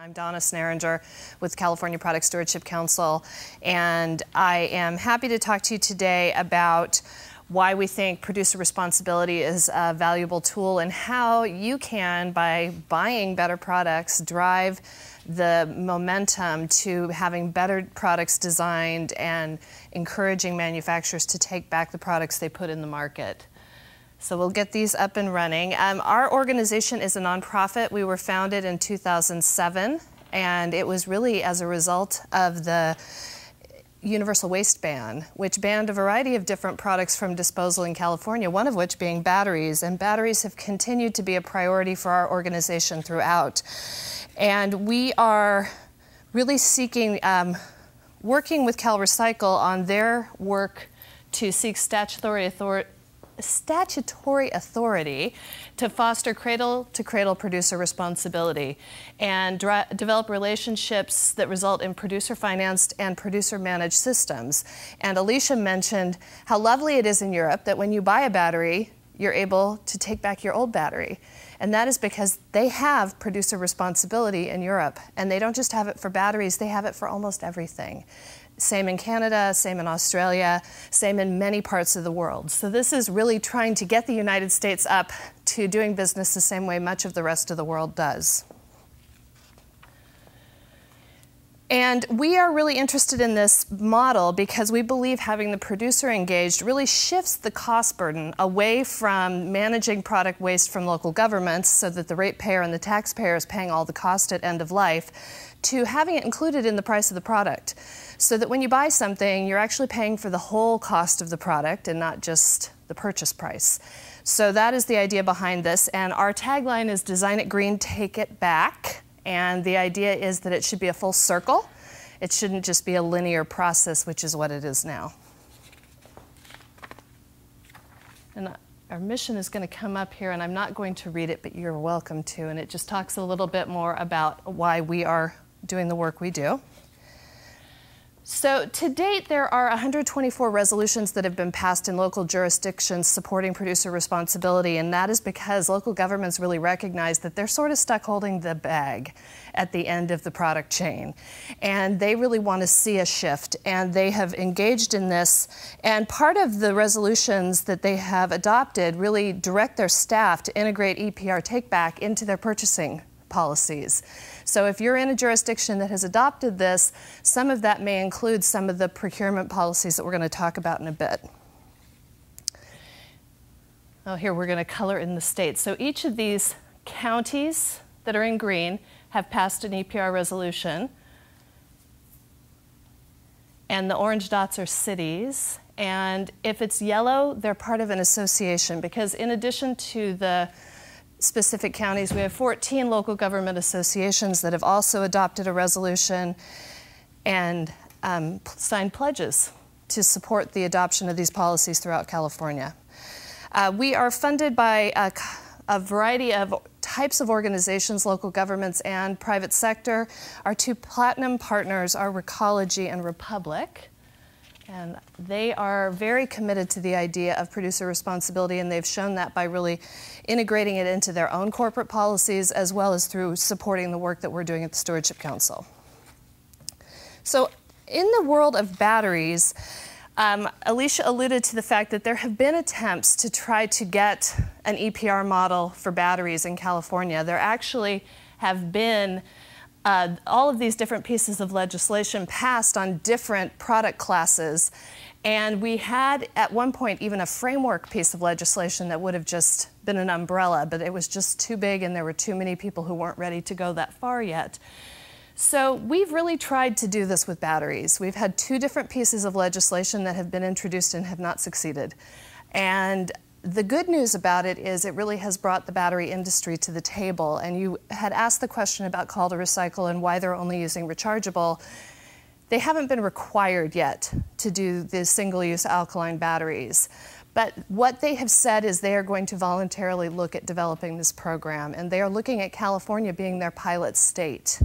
I'm Donna Snaringer with California Product Stewardship Council, and I am happy to talk to you today about why we think producer responsibility is a valuable tool and how you can, by buying better products, drive the momentum to having better products designed and encouraging manufacturers to take back the products they put in the market. So we'll get these up and running. Our organization is a nonprofit. We were founded in 2007, and it was really as a result of the universal waste ban, which banned a variety of different products from disposal in California, one of which being batteries. And batteries have continued to be a priority for our organization throughout. And we are really seeking, working with CalRecycle on their work to seek statutory authority to foster cradle-to-cradle producer responsibility and develop relationships that result in producer-financed and producer-managed systems. And Alicia mentioned how lovely it is in Europe that when you buy a battery, you're able to take back your old battery. And that is because they have producer responsibility in Europe. And they don't just have it for batteries, they have it for almost everything. Same in Canada, same in Australia, same in many parts of the world. So this is really trying to get the United States up to doing business the same way much of the rest of the world does. And we are really interested in this model because we believe having the producer engaged really shifts the cost burden away from managing product waste from local governments so that the ratepayer and the taxpayer is paying all the cost at end of life, to having it included in the price of the product. So that when you buy something, you're actually paying for the whole cost of the product and not just the purchase price. So that is the idea behind this. And our tagline is "Design it green, take it back." And the idea is that it should be a full circle. It shouldn't just be a linear process, which is what it is now. And our mission is going to come up here, and I'm not going to read it, but you're welcome to. And it just talks a little bit more about why we are doing the work we do. So to date, there are 124 resolutions that have been passed in local jurisdictions supporting producer responsibility, and that is because local governments really recognize that they're sort of stuck holding the bag at the end of the product chain. And they really want to see a shift, and they have engaged in this. And part of the resolutions that they have adopted really direct their staff to integrate EPR takeback into their purchasing policies. So if you're in a jurisdiction that has adopted this, some of that may include some of the procurement policies that we're going to talk about in a bit. Oh, here we're going to color in the states. So each of these counties that are in green have passed an EPR resolution. And the orange dots are cities. And if it's yellow, they're part of an association, because in addition to the specific counties, we have 14 local government associations that have also adopted a resolution and signed pledges to support the adoption of these policies throughout California. We are funded by a variety of types of organizations, local governments and private sector. Our two platinum partners are Recology and Republic. And they are very committed to the idea of producer responsibility, and they've shown that by really integrating it into their own corporate policies, as well as through supporting the work that we're doing at the Stewardship Council. So in the world of batteries, Alicia alluded to the fact that there have been attempts to try to get an EPR model for batteries in California. There actually have been all of these different pieces of legislation passed on different product classes. And we had, at one point, even a framework piece of legislation that would have just been an umbrella, but it was just too big and there were too many people who weren't ready to go that far yet. So we've really tried to do this with batteries. We've had two different pieces of legislation that have been introduced and have not succeeded. And the good news about it is it really has brought the battery industry to the table. And you had asked the question about call to recycle and why they're only using rechargeable. They haven't been required yet to do the single-use alkaline batteries. But what they have said is they are going to voluntarily look at developing this program, and they are looking at California being their pilot state.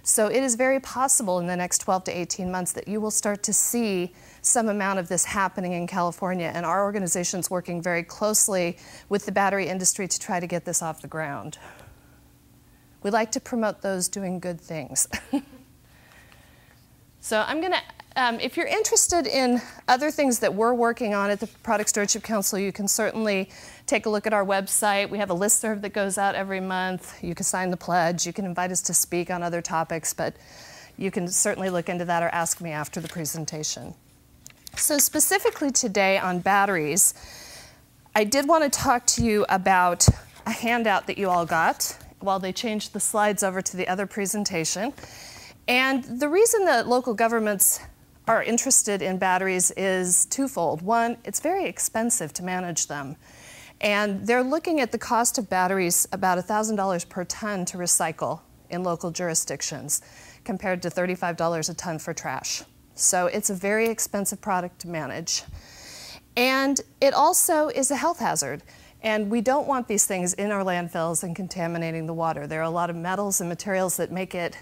So it is very possible in the next 12 to 18 months that you will start to see some amount of this happening in California, and our organization's working very closely with the battery industry to try to get this off the ground. We like to promote those doing good things. So I'm going to, if you're interested in other things that we're working on at the Product Stewardship Council, you can certainly take a look at our website. We have a listserv that goes out every month. You can sign the pledge. You can invite us to speak on other topics, but you can certainly look into that or ask me after the presentation. So specifically today on batteries, I did want to talk to you about a handout that you all got while they changed the slides over to the other presentation. And the reason that local governments are interested in batteries is twofold. One, it's very expensive to manage them. And they're looking at the cost of batteries about $1,000 per ton to recycle in local jurisdictions, compared to $35 a ton for trash. So it's a very expensive product to manage. And it also is a health hazard. And we don't want these things in our landfills and contaminating the water. There are a lot of metals and materials that make it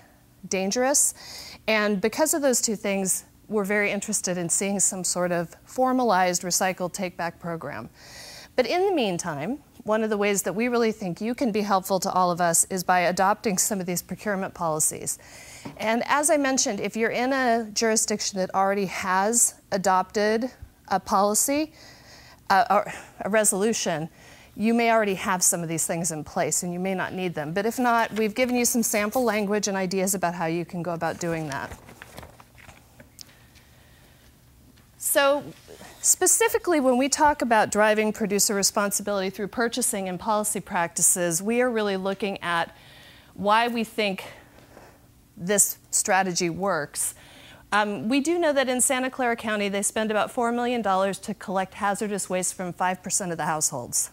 dangerous. And because of those two things, we're very interested in seeing some sort of formalized recycle take-back program. But in the meantime, one of the ways that we really think you can be helpful to all of us is by adopting some of these procurement policies. And as I mentioned, if you're in a jurisdiction that already has adopted a policy, or a resolution, you may already have some of these things in place and you may not need them. But if not, we've given you some sample language and ideas about how you can go about doing that. So specifically, when we talk about driving producer responsibility through purchasing and policy practices, we are really looking at why we think this strategy works. We do know that in Santa Clara County, they spend about $4 million to collect hazardous waste from 5% of the households.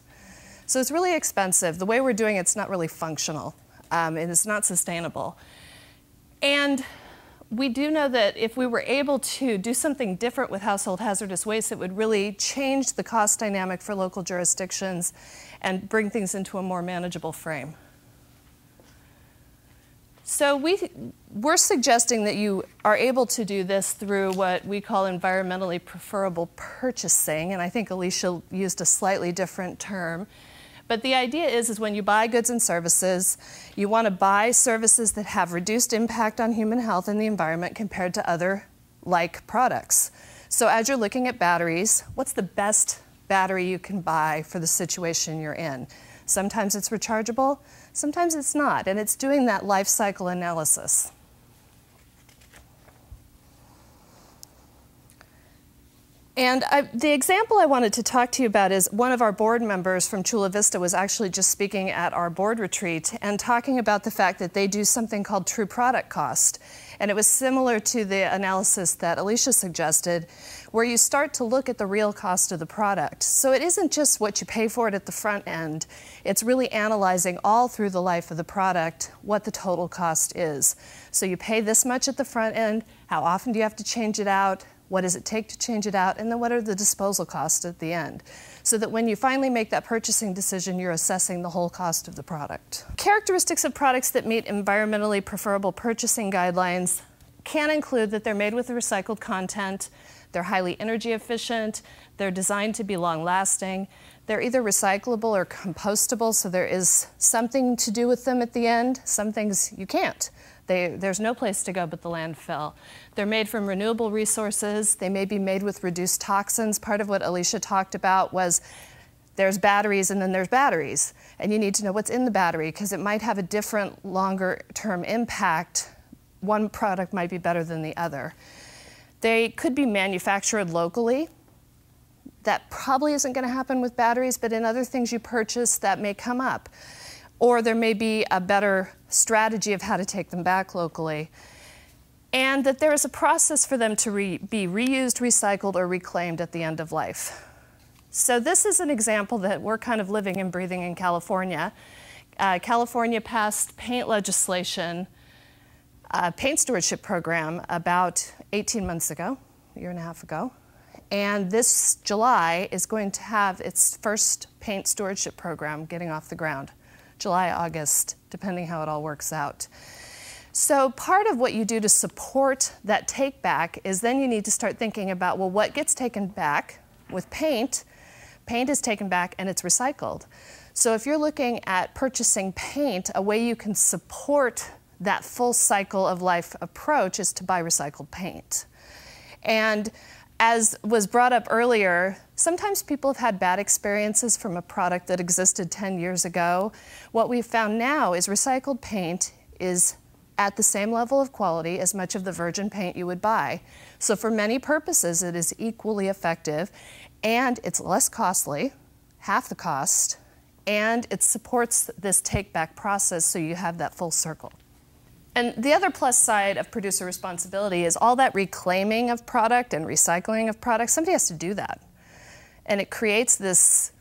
So it's really expensive. The way we're doing it's not really functional, and it's not sustainable. And we do know that if we were able to do something different with household hazardous waste, it would really change the cost dynamic for local jurisdictions and bring things into a more manageable frame. So we're suggesting that you are able to do this through what we call environmentally preferable purchasing, and I think Alicia used a slightly different term. But the idea is when you buy goods and services, you want to buy services that have reduced impact on human health and the environment compared to other like products. So as you're looking at batteries, what's the best battery you can buy for the situation you're in? Sometimes it's rechargeable, sometimes it's not, and it's doing that life cycle analysis. And the example I wanted to talk to you about is one of our board members from Chula Vista was actually just speaking at our board retreat and talking about the fact that they do something called true product cost. And it was similar to the analysis that Alicia suggested, where you start to look at the real cost of the product. So it isn't just what you pay for it at the front end, it's really analyzing all through the life of the product what the total cost is. So you pay this much at the front end, how often do you have to change it out? What does it take to change it out? And then what are the disposal costs at the end? So that when you finally make that purchasing decision, you're assessing the whole cost of the product. Characteristics of products that meet environmentally preferable purchasing guidelines can include that they're made with recycled content, they're highly energy efficient, they're designed to be long-lasting, they're either recyclable or compostable, so there is something to do with them at the end. Some things you can't. There's no place to go but the landfill. They're made from renewable resources. They may be made with reduced toxins. Part of what Alicia talked about was there's batteries and then there's batteries. And you need to know what's in the battery because it might have a different longer-term impact. One product might be better than the other. They could be manufactured locally. That probably isn't going to happen with batteries, but in other things you purchase that may come up. Or there may be a better strategy of how to take them back locally. And that there is a process for them to be reused, recycled, or reclaimed at the end of life. So this is an example that we're kind of living and breathing in California. California passed paint legislation, paint stewardship program about 18 months ago, a year and a half ago. And this July is going to have its first paint stewardship program getting off the ground. July, August, depending how it all works out. So part of what you do to support that take back is then you need to start thinking about, well, what gets taken back with paint? Paint is taken back and it's recycled. So if you're looking at purchasing paint, a way you can support that full cycle of life approach is to buy recycled paint. And as was brought up earlier, sometimes people have had bad experiences from a product that existed 10 years ago. What we've found now is recycled paint is at the same level of quality as much of the virgin paint you would buy. So for many purposes, it is equally effective, and it's less costly, half the cost, and it supports this take-back process so you have that full circle. And the other plus side of producer responsibility is all that reclaiming of product and recycling of product. Somebody has to do that. And it creates this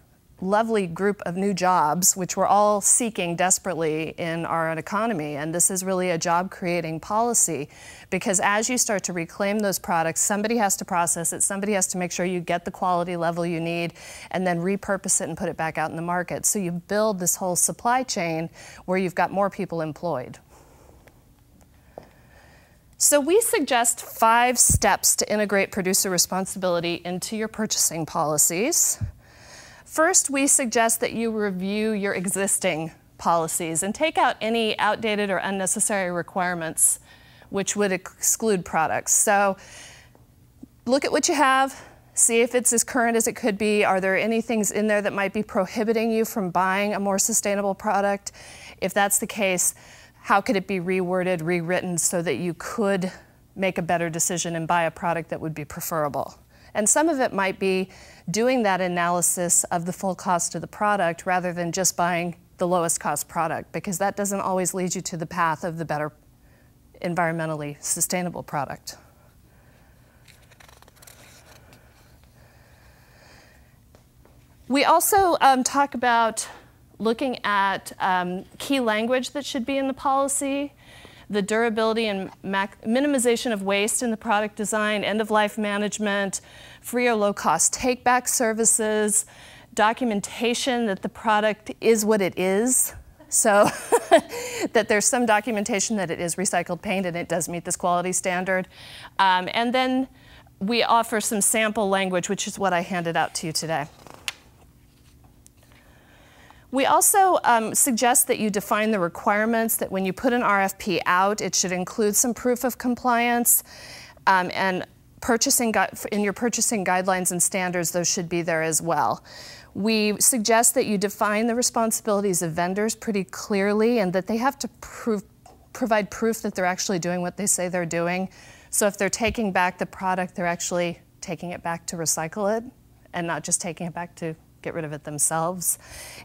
lovely group of new jobs, which we're all seeking desperately in our economy. And this is really a job-creating policy, because as you start to reclaim those products, somebody has to process it, somebody has to make sure you get the quality level you need, and then repurpose it and put it back out in the market. So you build this whole supply chain where you've got more people employed. So we suggest 5 steps to integrate producer responsibility into your purchasing policies. First, we suggest that you review your existing policies and take out any outdated or unnecessary requirements which would exclude products. So look at what you have, see if it's as current as it could be. Are there any things in there that might be prohibiting you from buying a more sustainable product? If that's the case, how could it be reworded, rewritten so that you could make a better decision and buy a product that would be preferable? And some of it might be doing that analysis of the full cost of the product rather than just buying the lowest cost product, because that doesn't always lead you to the path of the better environmentally sustainable product. We also talk about looking at key language that should be in the policy, the durability and minimization of waste in the product design, end-of-life management, free or low-cost take-back services, documentation that the product is what it is. So that there's some documentation that it is recycled paint and it does meet this quality standard. And then we offer some sample language, which is what I handed out to you today. We also suggest that you define the requirements, that when you put an RFP out, it should include some proof of compliance, and in your purchasing guidelines and standards, those should be there as well. We suggest that you define the responsibilities of vendors pretty clearly, and that they have to provide proof that they're actually doing what they say they're doing. So if they're taking back the product, they're actually taking it back to recycle it, and not just taking it back to get rid of it themselves.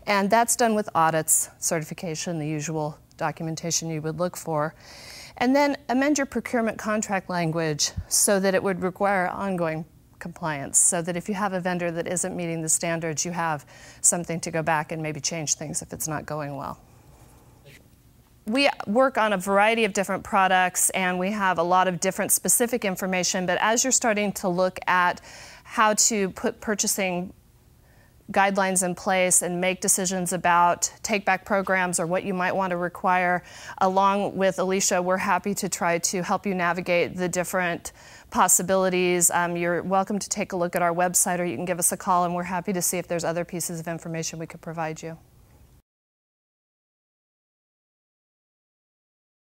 And that's done with audits, certification, the usual documentation you would look for. And then amend your procurement contract language so that it would require ongoing compliance, so that if you have a vendor that isn't meeting the standards, you have something to go back and maybe change things if it's not going well. We work on a variety of different products, and we have a lot of different specific information, but as you're starting to look at how to put purchasing guidelines in place and make decisions about take-back programs or what you might want to require, along with Alicia, we're happy to try to help you navigate the different possibilities. You're welcome to take a look at our website, or you can give us a call, and we're happy to see if there's other pieces of information we could provide you.